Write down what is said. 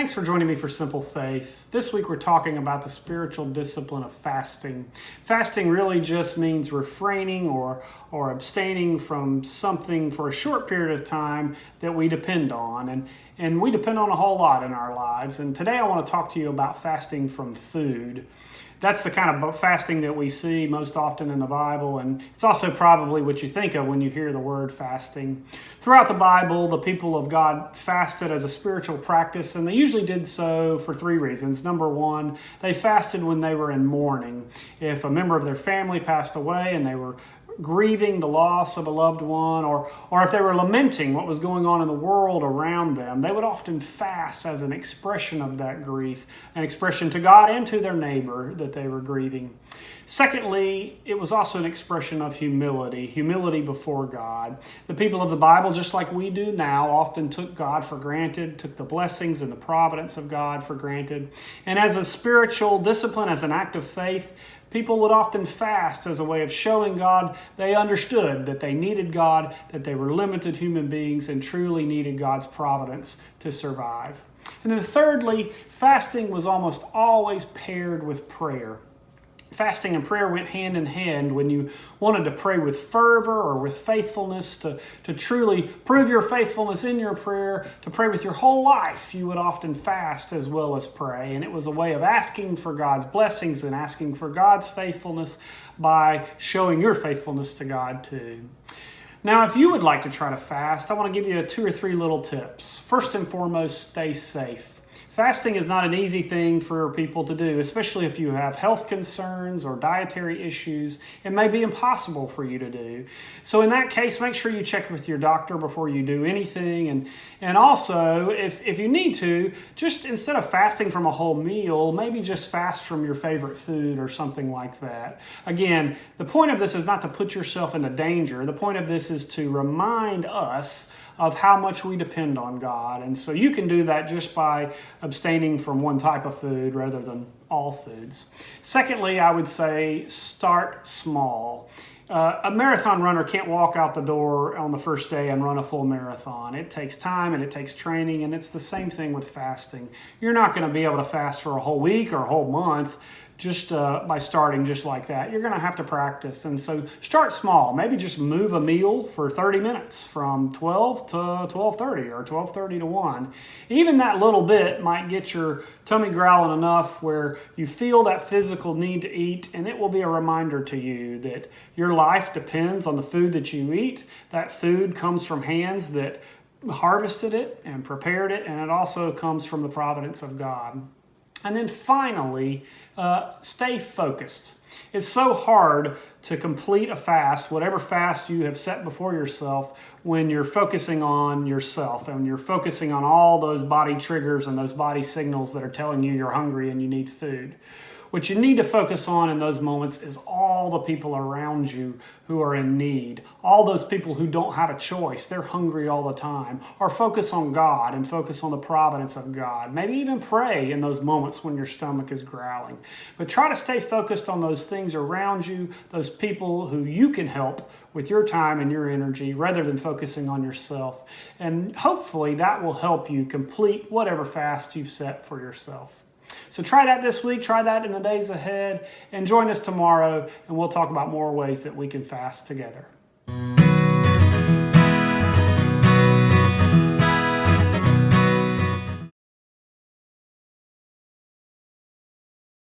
Thanks for joining me for Simple Faith. This week we're talking about the spiritual discipline of fasting. Fasting really just means refraining or abstaining from something for a short period of time that we depend on. And we depend on a whole lot in our lives. And today I want to talk to you about fasting from food. That's the kind of fasting that we see most often in the Bible, and it's also probably what you think of when you hear the word fasting. Throughout the Bible, the people of God fasted as a spiritual practice, and they usually did so for three reasons. Number one, they fasted when they were in mourning. If a member of their family passed away and they were grieving the loss of a loved one, or if they were lamenting what was going on in the world around them, they would often fast as an expression of that grief, an expression to God and to their neighbor that they were grieving. Secondly, it was also an expression of humility before God. The people of the Bible, just like we do now, often took God for granted, took the blessings and the providence of God for granted. And as a spiritual discipline, as an act of faith, people would often fast as a way of showing God they understood that they needed God, that they were limited human beings and truly needed God's providence to survive. And then thirdly, fasting was almost always paired with prayer. Fasting and prayer went hand in hand. When you wanted to pray with fervor or with faithfulness, to truly prove your faithfulness in your prayer, to pray with your whole life, you would often fast as well as pray. And it was a way of asking for God's blessings and asking for God's faithfulness by showing your faithfulness to God too. Now, if you would like to try to fast, I want to give you 2 or 3 little tips. First and foremost, stay safe. Fasting is not an easy thing for people to do, especially if you have health concerns or dietary issues. It may be impossible for you to do. So in that case, make sure you check with your doctor before you do anything. And also, if you need to, just instead of fasting from a whole meal, maybe just fast from your favorite food or something like that. Again, the point of this is not to put yourself into danger. The point of this is to remind us of how much we depend on God. And so you can do that just by abstaining from one type of food rather than all foods. Secondly, I would say start small. A marathon runner can't walk out the door on the first day and run a full marathon. It takes time and it takes training, and it's the same thing with fasting. You're not going to be able to fast for a whole week or a whole month just by starting just like that. You're going to have to practice. And so start small. Maybe just move a meal for 30 minutes from 12 to 12:30 or 12:30 to 1. Even that little bit might get your tummy growling enough where you feel that physical need to eat, and it will be a reminder to you that your life depends on the food that you eat. That food comes from hands that harvested it and prepared it, and it also comes from the providence of God. And then finally, stay focused. It's so hard to complete a fast, whatever fast you have set before yourself, when you're focusing on yourself and you're focusing on all those body triggers and those body signals that are telling you you're hungry and you need food. What you need to focus on in those moments is all the people around you who are in need, all those people who don't have a choice, they're hungry all the time, or focus on God and focus on the providence of God. Maybe even pray in those moments when your stomach is growling. But try to stay focused on those things around you, those people who you can help with your time and your energy rather than focusing on yourself. And hopefully that will help you complete whatever fast you've set for yourself. So try that this week, try that in the days ahead, and join us tomorrow, and we'll talk about more ways that we can fast together.